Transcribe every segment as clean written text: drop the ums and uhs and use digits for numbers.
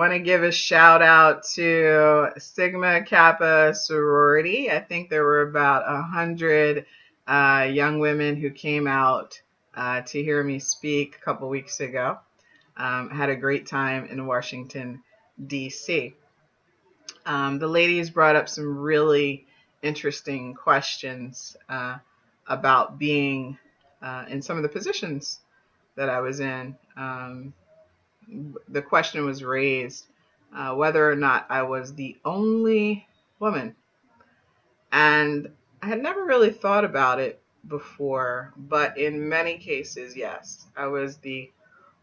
want to give a shout out to Sigma Kappa sorority. I think there were about 100 young women who came out to hear me speak a couple weeks ago. Had a great time in Washington, D.C. The ladies brought up some really interesting questions about being in some of the positions that I was in. The question was raised whether or not I was the only woman. And I had never really thought about it before, but in many cases, yes, I was the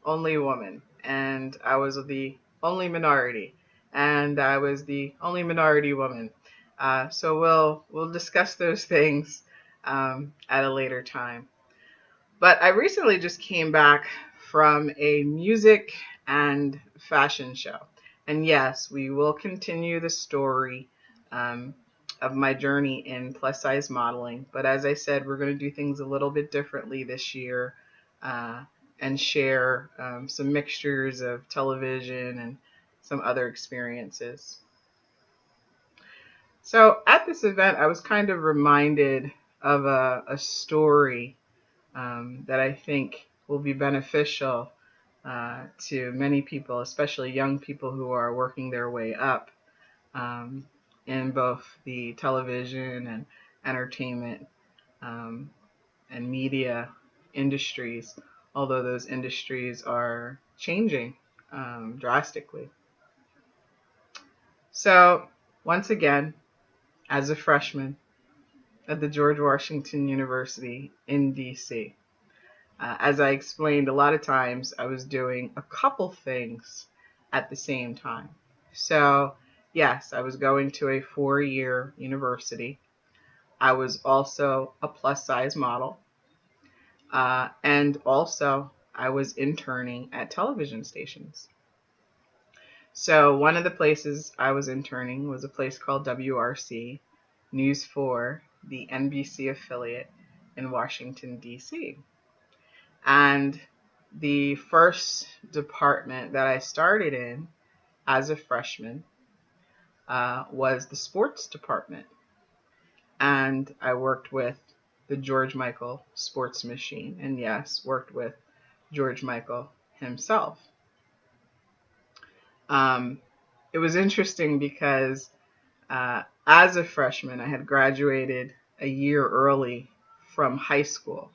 only woman, and I was the only minority, and I was the only minority woman. So we'll discuss those things at a later time. But I recently just came back from a music and fashion show. And yes, we will continue the story of my journey in plus size modeling. But as I said, we're going to do things a little bit differently this year and share some mixtures of television and some other experiences. So at this event, I was kind of reminded of a story that I think will be beneficial to many people, especially young people who are working their way up in both the television and entertainment and media industries, although those industries are changing drastically. So once again, as a freshman at the George Washington University in DC, as I explained, a lot of times I was doing a couple things at the same time. So yes, I was going to a 4-year university. I was also a plus size model. And also I was interning at television stations. So one of the places I was interning was a place called WRC-News 4, the NBC affiliate in Washington, D.C. And the first department that I started in as a freshman was the sports department. And I worked with the George Michael sports machine. And yes, worked with George Michael himself. It was interesting because as a freshman, I had graduated a year early from high school.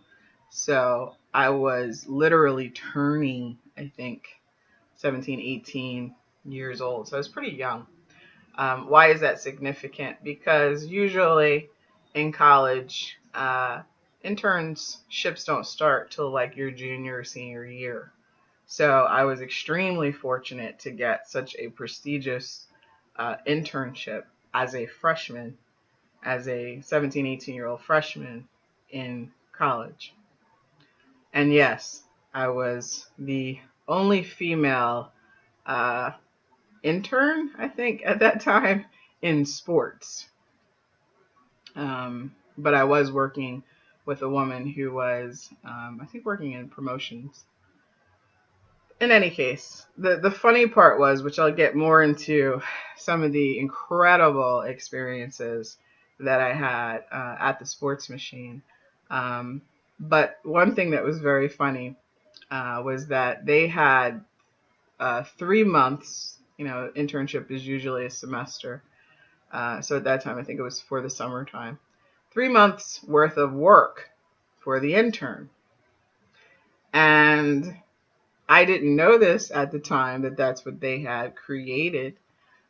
So I was literally turning, I think, 17, 18 years old. So I was pretty young. Why is that significant? Because usually in college, internships don't start till like your junior or senior year. So I was extremely fortunate to get such a prestigious internship as a freshman, as a 17, 18-year-old freshman in college. And yes, I was the only female intern, I think, at that time in sports. But I was working with a woman who was, I think, working in promotions. In any case, the funny part was, which I'll get more into, some of the incredible experiences that I had at the sports machine. But one thing that was very funny was that they had 3 months, internship is usually a semester. So at that time, I think it was for the summertime, 3 months worth of work for the intern. And I didn't know this at the time, that that's what they had created.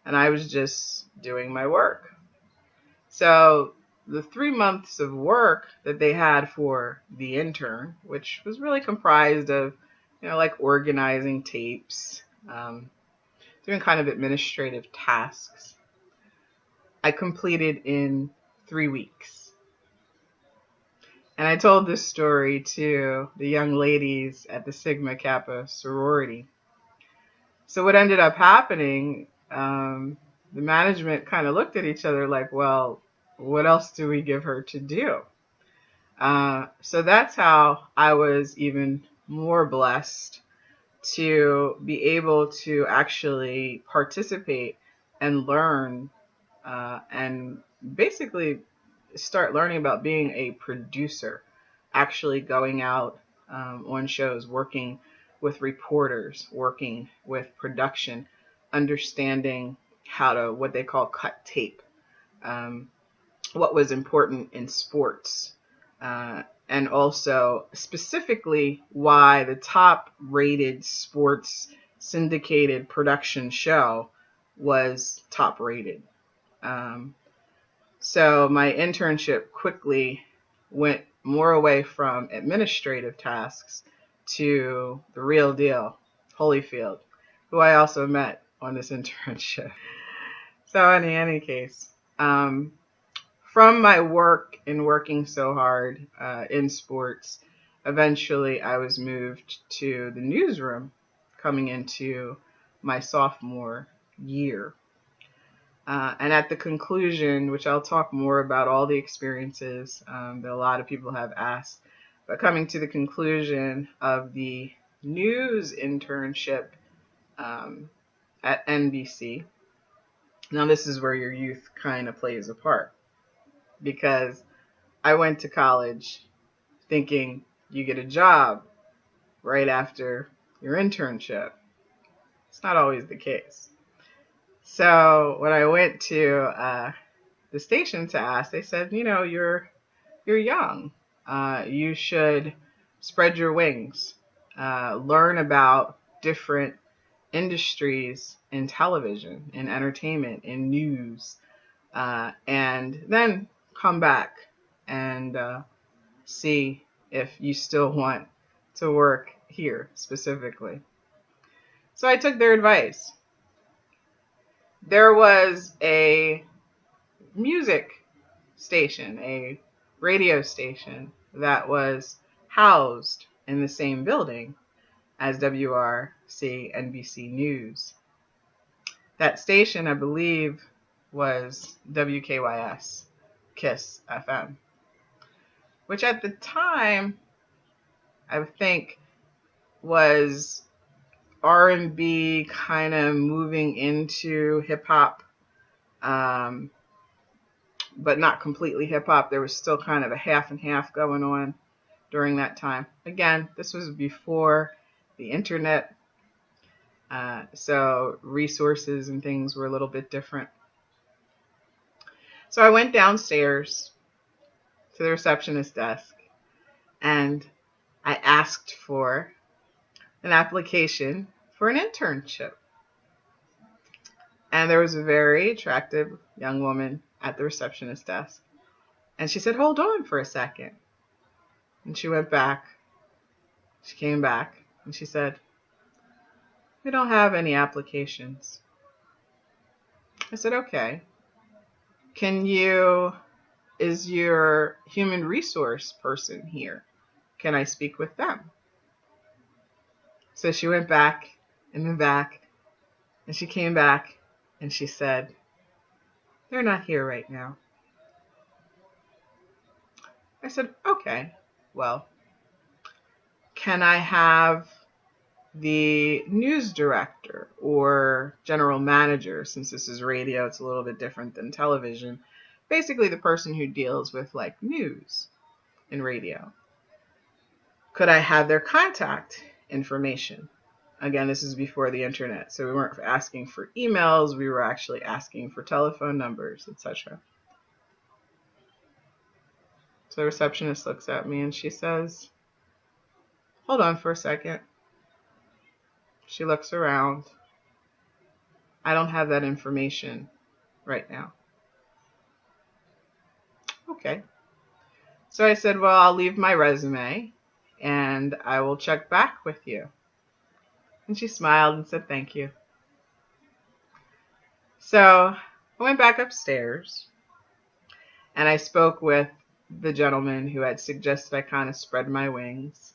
And I was just doing my work. So the 3 months of work that they had for the intern, which was really comprised of, like organizing tapes, doing kind of administrative tasks, I completed in 3 weeks. And I told this story to the young ladies at the Sigma Kappa sorority. So what ended up happening, the management kind of looked at each other like, well, what else do we give her to do? So that's how I was even more blessed to be able to actually participate and learn and basically start learning about being a producer, actually going out on shows, working with reporters, working with production, understanding how to what they call cut tape, what was important in sports, and also specifically why the top rated sports syndicated production show was top rated. So my internship quickly went more away from administrative tasks to the real deal, Holyfield, who I also met on this internship. So in any case, from my work in working so hard in sports, eventually I was moved to the newsroom coming into my sophomore year. And at the conclusion, which I'll talk more about all the experiences that a lot of people have asked, but coming to the conclusion of the news internship at NBC. Now this is where your youth kind of plays a part, because I went to college thinking you get a job right after your internship. It's not always the case. So when I went to the station to ask, they said, you're young. You should spread your wings, learn about different industries in television, in entertainment, in news, and then come back and see if you still want to work here specifically. So I took their advice. There was a music station, a radio station that was housed in the same building as WRC News. That station, I believe, was WKYS-FM, which at the time, I think, was R&B kind of moving into hip hop, but not completely hip hop. There was still kind of a half and half going on during that time. Again, this was before the internet, so resources and things were a little bit different. So I went downstairs to the receptionist desk and I asked for an application for an internship. And there was a very attractive young woman at the receptionist desk. And she said, "Hold on for a second." And she went back. She came back and she said, "We don't have any applications." I said, "Okay. Is your human resource person here? Can I speak with them?" So she went back in the back and she came back and she said, "They're not here right now." I said, "Okay, well, can I have the news director or general manager, since this is radio, it's a little bit different than television, basically the person who deals with like news in radio. Could I have their contact information?" Again, this is before the internet, so we weren't asking for emails, we were actually asking for telephone numbers, etc. So the receptionist looks at me and she says, "Hold on for a second." She looks around. "I don't have that information right now." Okay. So I said, "Well, I'll leave my resume and I will check back with you." And she smiled and said, "Thank you." So I went back upstairs and I spoke with the gentleman who had suggested I kind of spread my wings.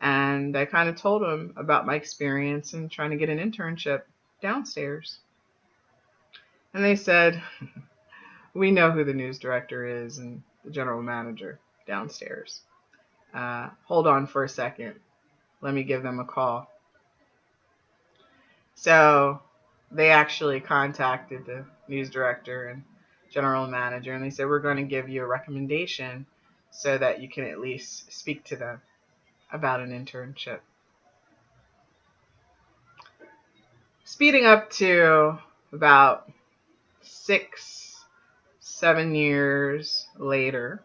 And I kind of told him about my experience in trying to get an internship downstairs. And they said, "We know who the news director is and the general manager downstairs. Hold on for a second. Let me give them a call." So they actually contacted the news director and general manager, and they said, we're going to give you a recommendation so that you can at least speak to them about an internship. Speeding up to about 6-7 years later,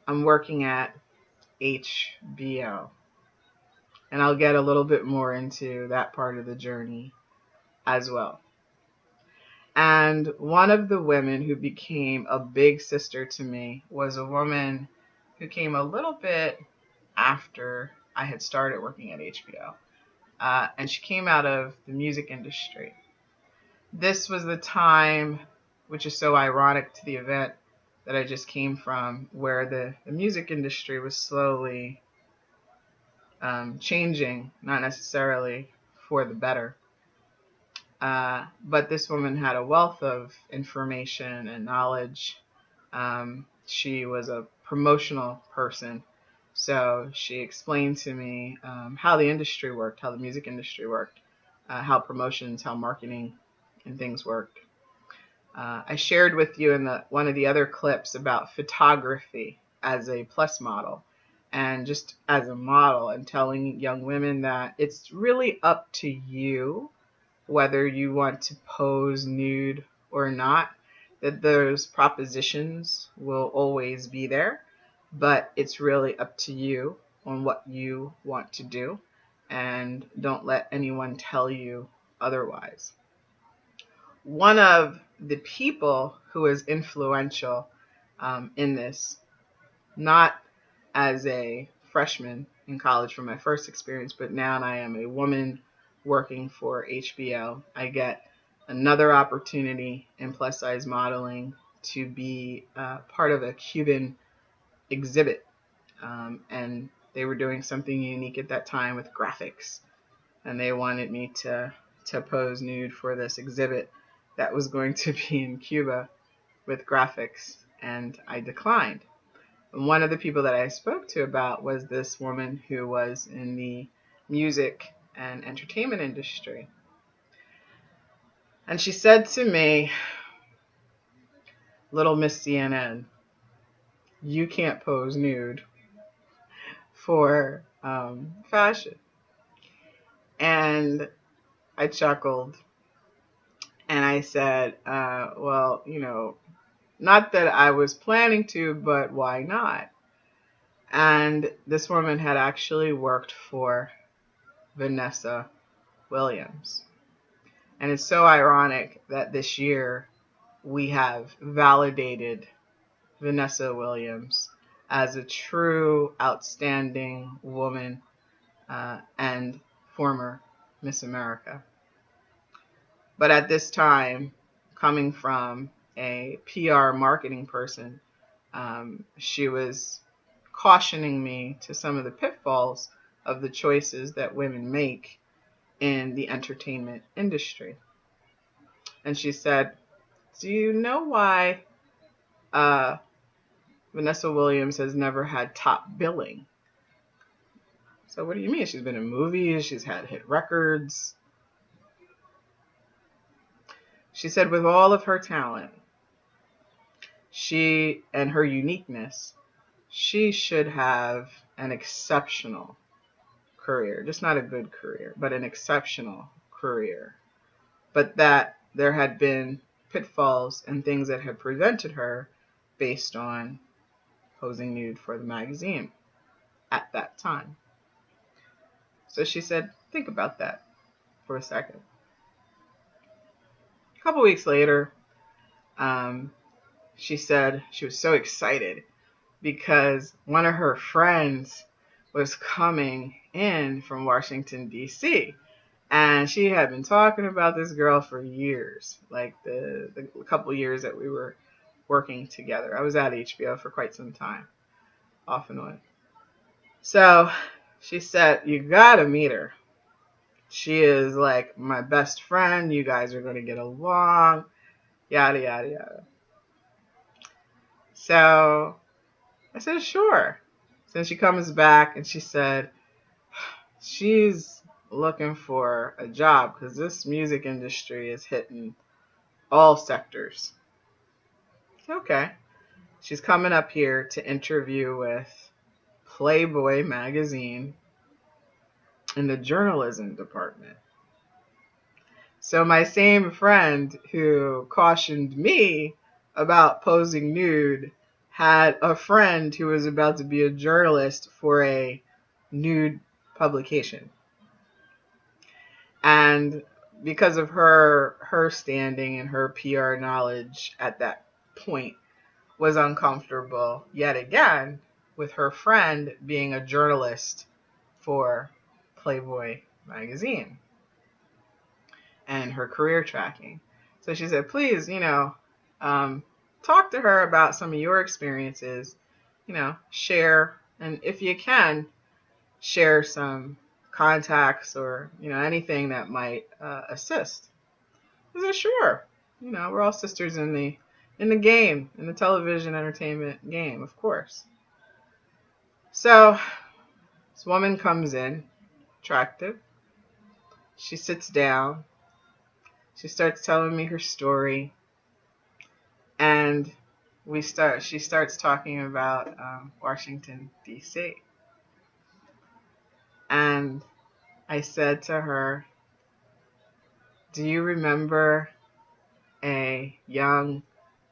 I'm working at HBO. And I'll get a little bit more into that part of the journey as well. And one of the women who became a big sister to me was a woman who came a little bit after I had started working at HBO. And she came out of the music industry. This was the time, which is so ironic to the event that I just came from, where the music industry was slowly changing, not necessarily for the better. But this woman had a wealth of information and knowledge. She was a promotional person. So she explained to me how the industry worked, how the music industry worked, how promotions, how marketing and things worked. I shared with you in one of the other clips about photography as a plus model and just as a model, and telling young women that it's really up to you whether you want to pose nude or not, that those propositions will always be there, but it's really up to you on what you want to do, and don't let anyone tell you otherwise. One of the people who was influential in this, not as a freshman in college from my first experience, but now I am a woman working for HBO. I get another opportunity in plus size modeling to be part of a Cuban exhibit. And they were doing something unique at that time with graphics. And they wanted me to pose nude for this exhibit that was going to be in Cuba with graphics. And I declined. And one of the people that I spoke to about was this woman who was in the music and entertainment industry. And she said to me, "Little Miss CNN, you can't pose nude for fashion." And I chuckled and I said, well, not that I was planning to, but why not? And this woman had actually worked for Vanessa Williams. And it's so ironic that this year we have validated Vanessa Williams as a true outstanding woman and former Miss America. But at this time, coming from a PR marketing person, she was cautioning me to some of the pitfalls of the choices that women make in the entertainment industry. And she said, "Do you know why Vanessa Williams has never had top billing?" So what do you mean? She's been in movies, she's had hit records. She said with all of her talent, she and her uniqueness, she should have an exceptional career. Just not a good career, but an exceptional career. But that there had been pitfalls and things that had prevented her based on posing nude for the magazine at that time. So she said, think about that for a second. A couple weeks later, she said she was so excited because one of her friends was coming in from Washington, D.C. And she had been talking about this girl for years, like the couple years that we were working together. I was at HBO for quite some time, off and on. So she said, you gotta meet her. She is like my best friend. You guys are going to get along, yada, yada, yada. So I said, sure. So she comes back and she said, she's looking for a job because this music industry is hitting all sectors. Okay. She's coming up here to interview with Playboy magazine in the journalism department. So my same friend who cautioned me about posing nude had a friend who was about to be a journalist for a nude publication. And because of her standing and her PR knowledge at that point was uncomfortable yet again with her friend being a journalist for Playboy magazine and her career tracking. So she said, please, talk to her about some of your experiences, share, and if you can, share some contacts or, anything that might assist. I said, sure. We're all sisters in the game, in the television entertainment game, of course. So this woman comes in, attractive. She sits down. She starts telling me her story, and she starts talking about Washington, D.C. And I said to her, do you remember a young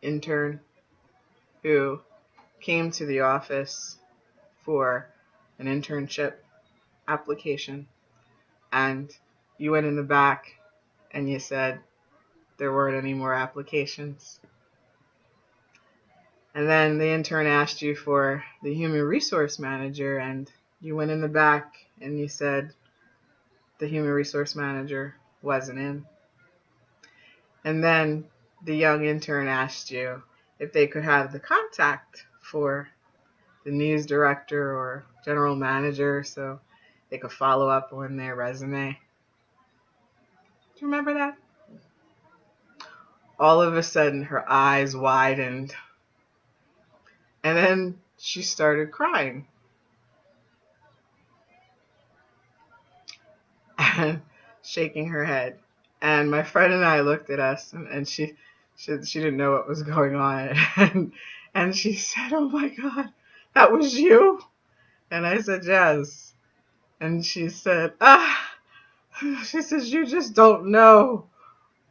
intern who came to the office for an internship application, and you went in the back and you said there weren't any more applications? And then the intern asked you for the human resource manager, and you went in the back and you said the human resource manager wasn't in. And then the young intern asked you if they could have the contact for the news director or general manager so they could follow up on their resume. Do you remember that? All of a sudden, her eyes widened. And then she started crying. And shaking her head. And my friend and I looked at us, and she didn't know what was going on. And she said, oh my God, that was you? And I said, yes. And she said, she says, you just don't know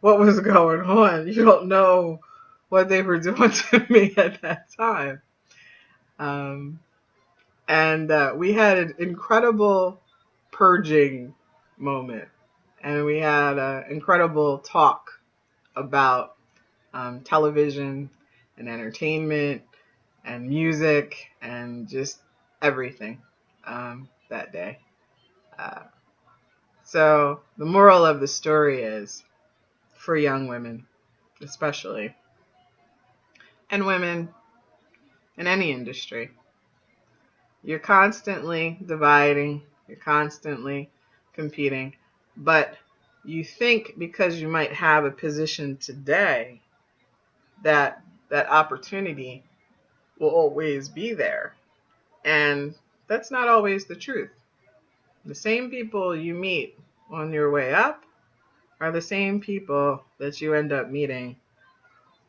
what was going on. You don't know what they were doing to me at that time. And we had an incredible purging moment. And we had an incredible talk about television and entertainment and music and just everything that day. So the moral of the story is, for young women especially, and women in any industry, you're constantly dividing, you're constantly competing, but you think because you might have a position today that opportunity will always be there. And that's not always the truth. The same people you meet on your way up are the same people that you end up meeting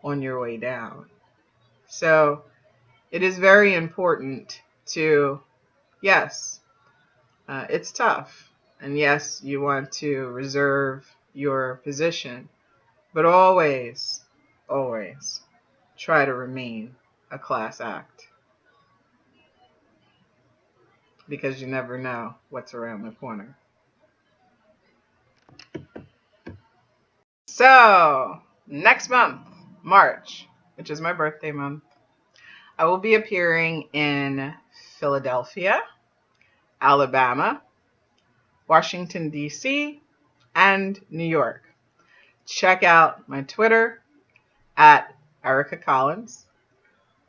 on your way down. So it is very important to, yes, it's tough. And yes, you want to reserve your position, but always, always try to remain a class act, because you never know what's around the corner. So, next month, March, which is my birthday month, I will be appearing in Philadelphia, Alabama, Washington, D.C., and New York. Check out my Twitter at Erica Collins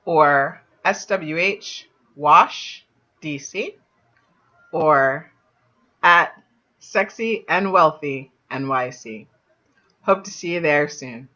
or SWH-WASH-DC or at Sexy and Wealthy NYC. Hope to see you there soon.